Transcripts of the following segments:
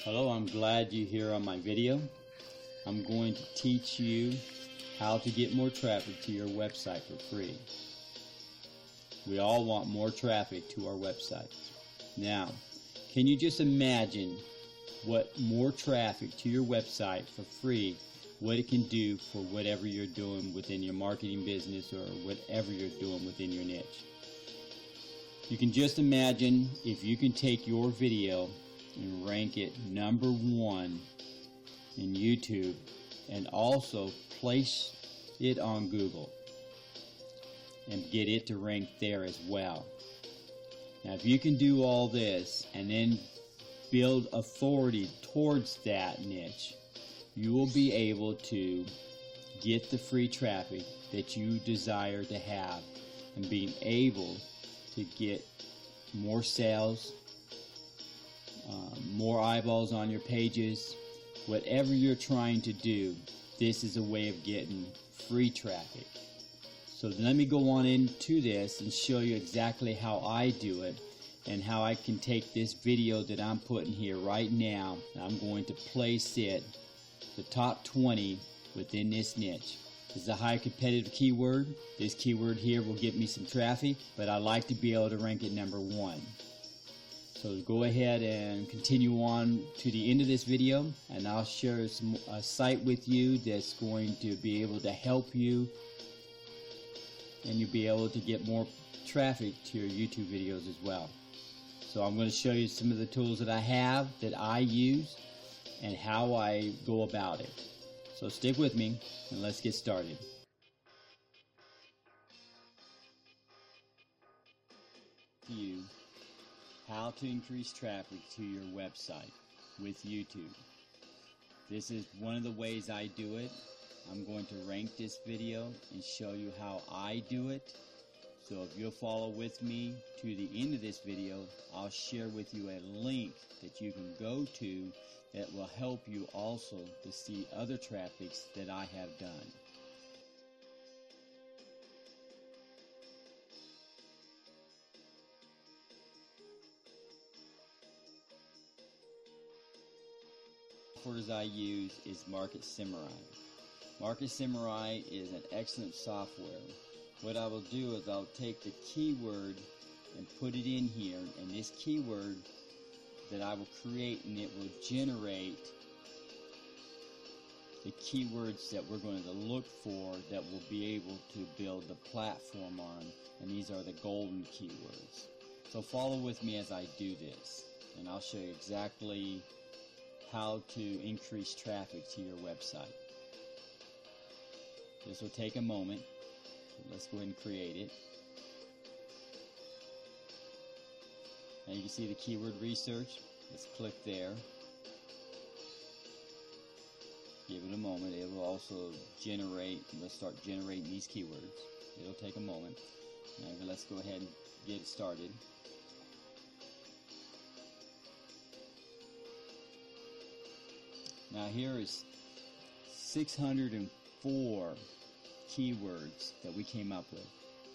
Hello, I'm glad you're here on my video. I'm going to teach you how to get more traffic to your website for free. We all want more traffic to our website. Now, can you just imagine what more traffic to your website for free, what it can do for whatever you're doing within your marketing business or whatever you're doing within your niche? You can just imagine if you can take your video and rank it #1 in YouTube and also place it on Google and get it to rank there as well. Now if you can do all this and then build authority towards that niche, you will be able to get the free traffic that you desire to have and being able to get more sales, more eyeballs on your pages. Whatever you're trying to do, this is a way of getting free traffic. So let me go on into this and show you exactly how I do it and how I can take this video that I'm putting here right now. I'm going to place it the top 20 within this niche. This is a high competitive keyword. This keyword here will get me some traffic, but I like to be able to rank it #1. So go ahead and continue on to the end of this video, and I'll share a site with you that's going to be able to help you, and you'll be able to get more traffic to your YouTube videos as well. So I'm going to show you some of the tools that I have, that I use, and how I go about it. So stick with me and let's get started. How to increase traffic to your website with YouTube. This is one of the ways I do it. I'm going to rank this video and show you how I do it. So if you'll follow with me to the end of this video, I'll share with you a link that you can go to that will help you also to see other traffics that I have done. Software I use is Market Samurai. Market Samurai is an excellent software. What I will do is I'll take the keyword and put it in here, and this keyword that I will create, and it will generate the keywords that we're going to look for that we'll be able to build the platform on, and these are the golden keywords. So follow with me as I do this, and I'll show you exactly how to increase traffic to your website. This will take a moment, so let's go ahead and create it. Now you can see the keyword research. Let's click there. Give it a moment. It will also generate, let's start generating these keywords. It'll take a moment. Now let's go ahead and get it started. Now here is 604 keywords that we came up with,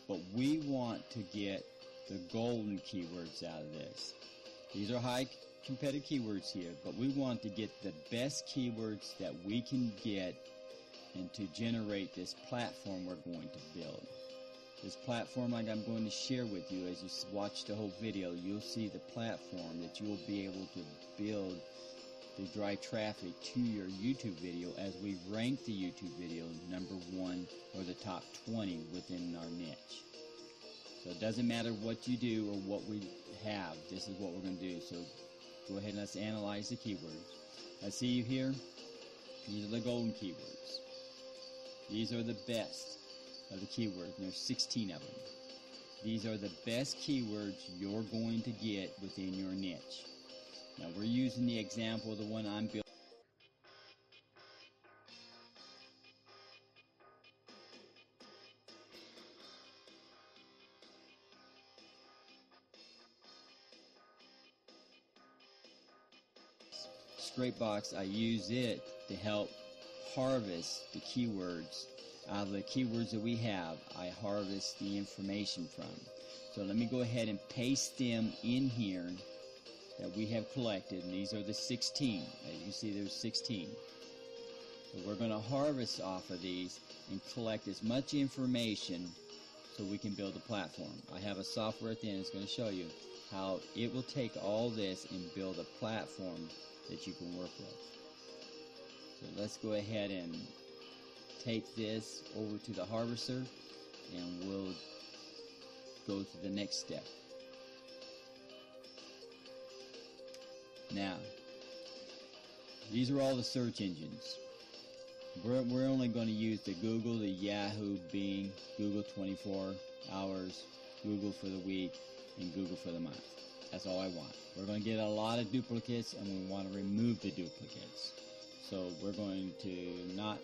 but we want to get the golden keywords out of this. These are high competitive keywords here, but we want to get the best keywords that we can get and to generate this platform we're going to build. This platform, like I'm going to share with you as you watch the whole video, you'll see the platform that you will be able to build to drive traffic to your YouTube video as we rank the YouTube video #1 or the top 20 within our niche. So it doesn't matter what you do or what we have, this is what we're going to do. So go ahead and let's analyze the keywords. I see you here. These are the golden keywords. These are the best of the keywords, and there's 16 of them. These are the best keywords you're going to get within your niche. Now we're using the example of the one I'm building. Scrapebox, I use it to help harvest the keywords. Out of the keywords that we have, I harvest the information from. So let me go ahead and paste them in here that we have collected, and these are the 16. As you can see, there's 16. So we're going to harvest off of these and collect as much information so we can build a platform. I have a software at the end that's going to show you how it will take all this and build a platform that you can work with. So let's go ahead and take this over to the harvester, and we'll go to the next step. Now, these are all the search engines. We're only going to use the Google, the Yahoo, Bing, Google 24 hours, Google for the week, and Google for the month. That's all I want. We're going to get a lot of duplicates, and we want to remove the duplicates. So we're going to not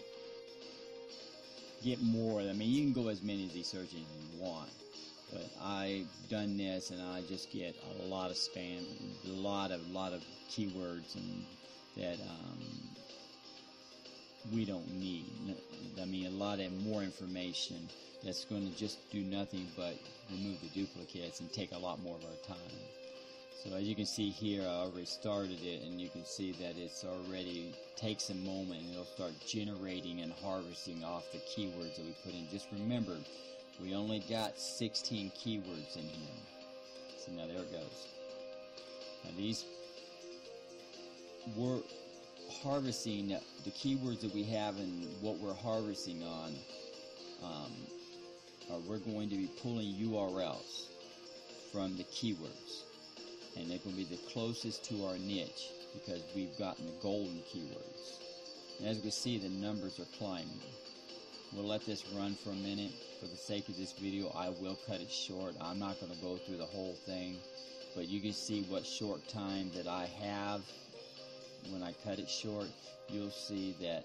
get more. I mean, you can go as many as these search engines you want, but I've done this, and I just get a lot of spam, a lot of keywords, and that we don't need. I mean, a lot of more information that's going to just do nothing but remove the duplicates and take a lot more of our time. So as you can see here, I already started it, and you can see that it's already takes a moment, and it'll start generating and harvesting off the keywords that we put in. Just remember, we only got 16 keywords in here. So now there it goes. Now these, we're harvesting the keywords that we have, and what we're harvesting on we're going to be pulling URLs from the keywords, and they're going to be the closest to our niche because we've gotten the golden keywords. And as we can see, the numbers are climbing. We'll let this run for a minute. For the sake of this video, I will cut it short. I'm not going to go through the whole thing, but you can see what short time that I have. When I cut it short, you'll see that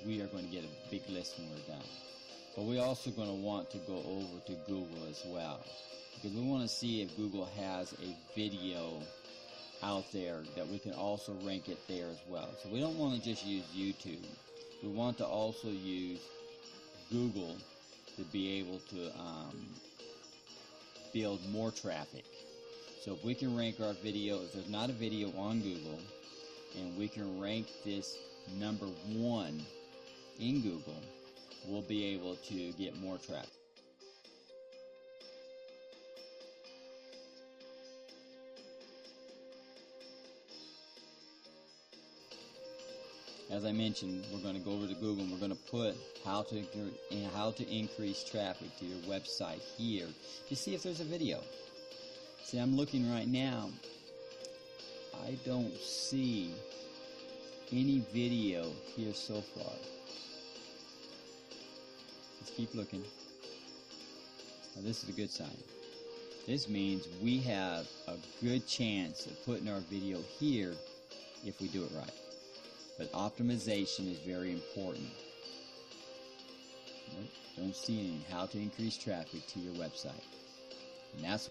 we are going to get a big list when we're done. But we're also going to want to go over to Google as well, because we want to see if Google has a video out there that we can also rank it there as well. So we don't want to just use YouTube. We want to also use Google to be able to build more traffic. So if we can rank our video, if there's not a video on Google, and we can rank this number 1 in Google, we'll be able to get more traffic. As I mentioned, we're going to go over to Google, and we're going to put how to increase traffic to your website here to see if there's a video. See, I'm looking right now. I don't see any video here so far. Let's keep looking. Now, this is a good sign. This means we have a good chance of putting our video here if we do it right. But optimization is very important. Don't see any how to increase traffic to your website. And that's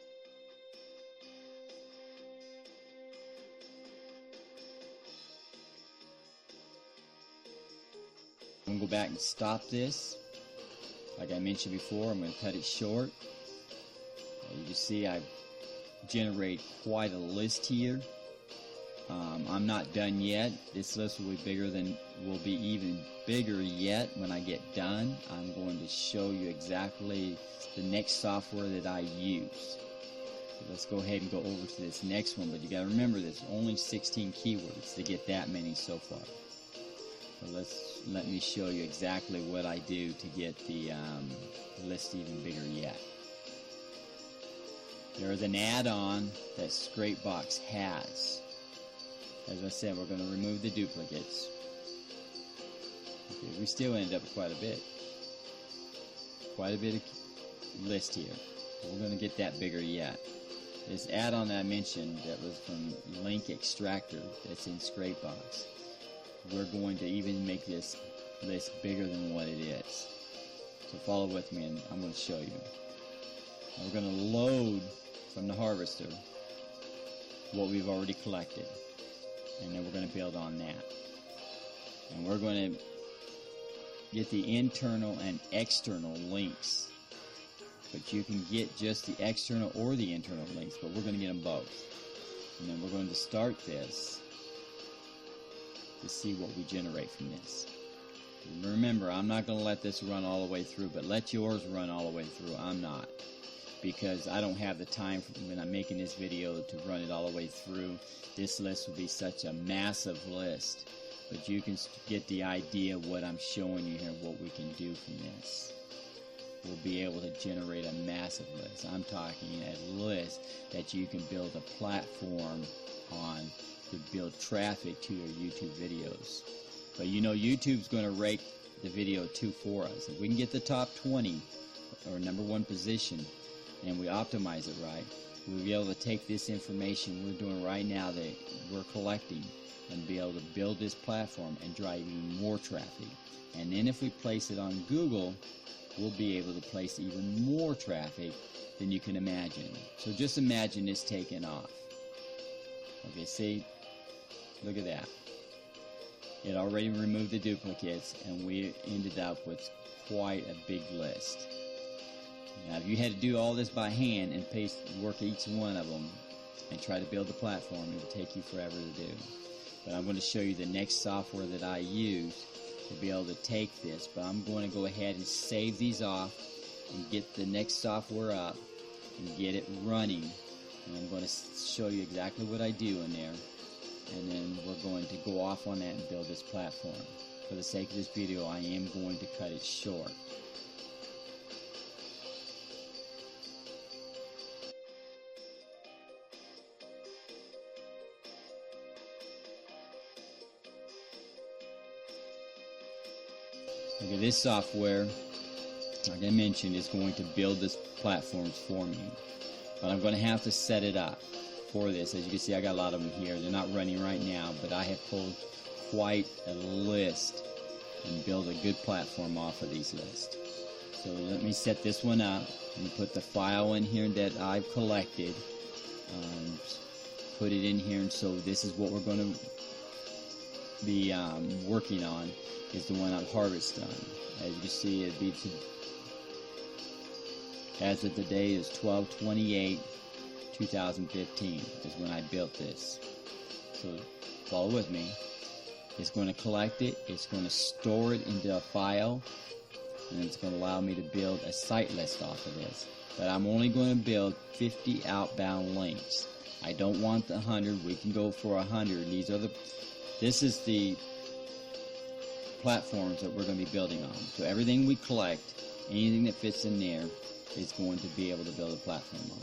I'm going to go back and stop this. Like I mentioned before, I'm going to cut it short. You can see I generate quite a list here. I'm not done yet. This list will be even bigger yet when I get done. I'm going to show you exactly the next software that I use. So let's go ahead and go over to this next one, but you got to remember there's only 16 keywords to get that many so far. So let me show you exactly what I do to get the list even bigger yet. There is an add-on that Scrapebox has. As I said, we're going to remove the duplicates. Okay, we still ended up with quite a bit of list here. We're going to get that bigger yet. This add-on that I mentioned that was from Link Extractor that's in Scrapebox, we're going to even make this list bigger than what it is. So follow with me and I'm going to show you. Now we're going to load from the harvester what we've already collected, and then we're going to build on that. And we're going to get the internal and external links but you can get just the external or the internal links, but we're going to get them both. And then we're going to start this to see what we generate from this. And remember, I'm not going to let this run all the way through, but let yours run all the way through. I'm not, because I don't have the time when I'm making this video to run it all the way through. This list will be such a massive list, but you can get the idea of what I'm showing you here, what we can do from this. We'll be able to generate a massive list. I'm talking a list that you can build a platform on to build traffic to your YouTube videos. But you know, YouTube's going to rate the video 2 for us. If we can get the top 20 or #1 position and we optimize it right, we'll be able to take this information we're doing right now that we're collecting and be able to build this platform and drive even more traffic. And then if we place it on Google, we'll be able to place even more traffic than you can imagine. So just imagine this taking off. Okay, see, look at that. It already removed the duplicates, and we ended up with quite a big list. Now, if you had to do all this by hand and work each one of them and try to build the platform, it would take you forever to do. But I'm going to show you the next software that I use to be able to take this. But I'm going to go ahead and save these off and get the next software up and get it running. And I'm going to show you exactly what I do in there. And then we're going to go off on that and build this platform. For the sake of this video, I am going to cut it short. Okay, this software, like I mentioned, is going to build this platforms for me. But I'm going to have to set it up for this. As you can see, I got a lot of them here. They're not running right now, but I have pulled quite a list and build a good platform off of these lists. So let me set this one up and put the file in here that I've collected. Put it in here, and so this is what we're going to be working on, is the one I've harvested on. As you can see, it beats it. As of today is 12/28/2015 is when I built this. So follow with me. It's going to collect it, it's going to store it into a file, and it's going to allow me to build a site list off of this. But I'm only going to build 50 outbound links. I don't want the 100. We can go for 100. This is the platforms that we're going to be building on. So everything we collect, anything that fits in there, is going to be able to build a platform on.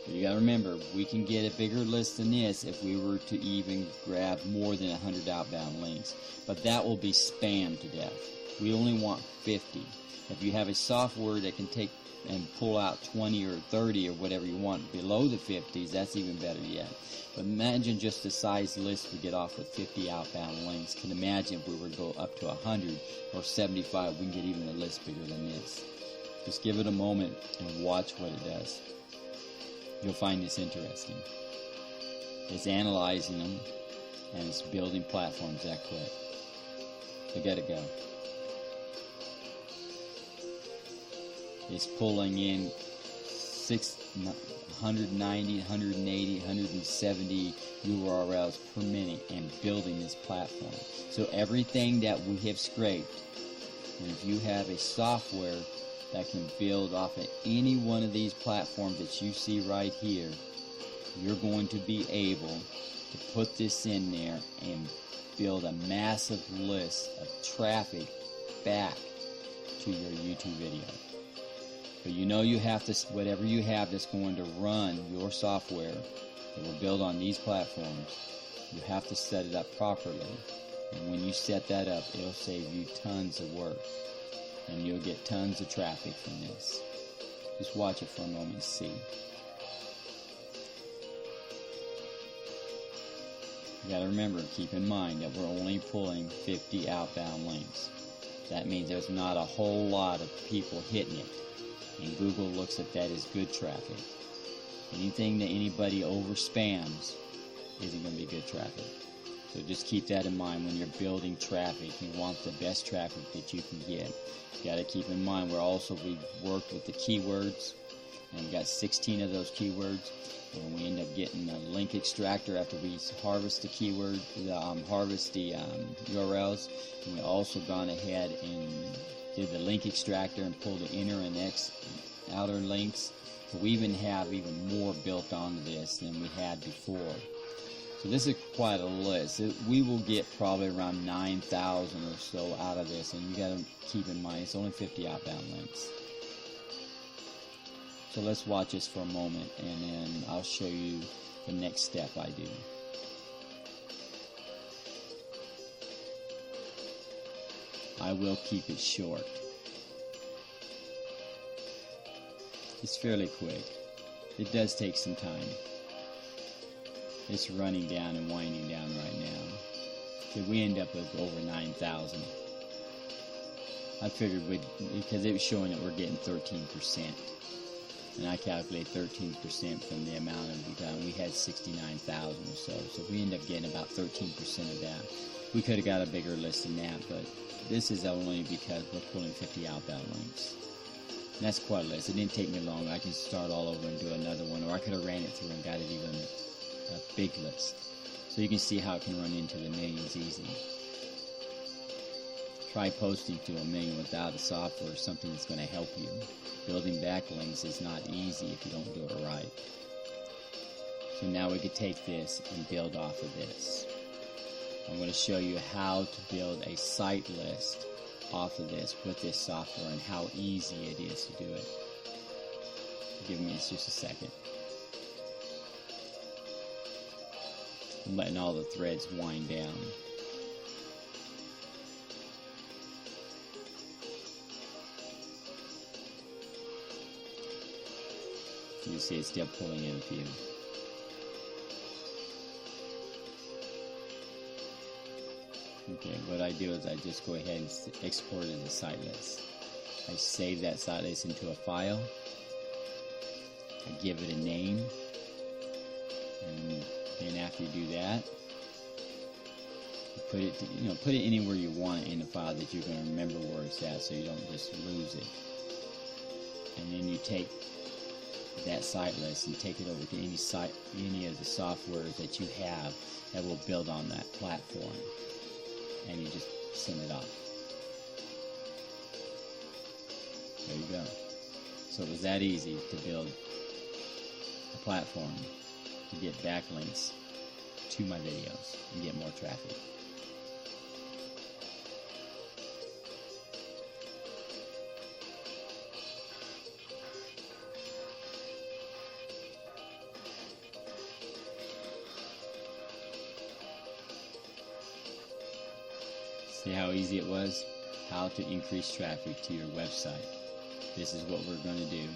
But you got to remember, we can get a bigger list than this if we were to even grab more than 100 outbound links. But that will be spammed to death. We only want 50. If you have a software that can take and pull out 20 or 30 or whatever you want below the 50s, that's even better yet. But imagine just the size list we get off with 50 outbound links. Can imagine if we were to go up to 100 or 75, we can get even a list bigger than this. Just give it a moment and watch what it does. You'll find this interesting. It's analyzing them, and it's building platforms that quick. Look at it go. It's pulling in 190, 180, 170 URLs per minute and building this platform. So everything that we have scraped, and if you have a software that can build off of any one of these platforms that you see right here, you're going to be able to put this in there and build a massive list of traffic back to your YouTube video. But you know you have to, whatever you have that's going to run your software that will build on these platforms, you have to set it up properly. And when you set that up, it'll save you tons of work. And you'll get tons of traffic from this. Just watch it for a moment and see. You gotta remember, keep in mind that we're only pulling 50 outbound links. That means there's not a whole lot of people hitting it. And Google looks at that as good traffic. Anything that anybody over spams isn't going to be good traffic. So just keep that in mind when you're building traffic. You want the best traffic that you can get. You got to keep in mind we've worked with the keywords, and we got 16 of those keywords, and we end up getting a link extractor after we harvest the keyword, harvest the URLs, and we also gone ahead and did the link extractor and pulled the inner and outer links. So we even have more built onto this than we had before. So this is quite a list. We will get probably around 9,000 or so out of this, and you got to keep in mind it's only 50 outbound links. So let's watch this for a moment, and then I'll show you the next step I do. I will keep it short. It's fairly quick. It does take some time. It's running down and winding down right now. So we end up with over 9,000. I figured because it was showing that we're getting 13%. And I calculate 13% from the amount of we had 69,000 or so. So we end up getting about 13% of that. We could have got a bigger list than that, but this is only because we're pulling 50 outbound links. And that's quite a list. It didn't take me long. I can start all over and do another one, or I could have ran it through and got it even a big list. So you can see how it can run into the millions easy. Try posting to 1 million without a software or something that's going to help you. Building backlinks is not easy if you don't do it right. So now we could take this and build off of this. I'm going to show you how to build a site list off of this with this software and how easy it is to do it. Give me just a second. I'm letting all the threads wind down. You see it's still pulling in a few. Okay, what I do is I just go ahead and export it as a site list. I save that site list into a file. I give it a name. And then after you do that, you put it anywhere you want it in the file that you're going to remember where it's at, so you don't just lose it. And then you take that site list and take it over to any of the softwares that you have that will build on that platform, and you just send it off. There you go. So it was that easy to build a platform to get backlinks to my videos and get more traffic. See how easy it was? How to increase traffic to your website. This is what we're going to do.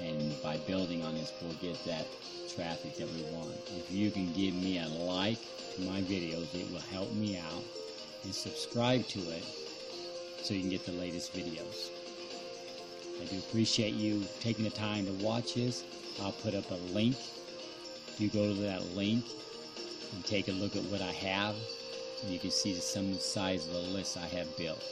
And by building on this, we'll get that traffic that we want. If you can give me a like to my videos, it will help me out. And subscribe to it so you can get the latest videos. I do appreciate you taking the time to watch this. I'll put up a link. You go to that link and take a look at what I have. And you can see some size of the list I have built.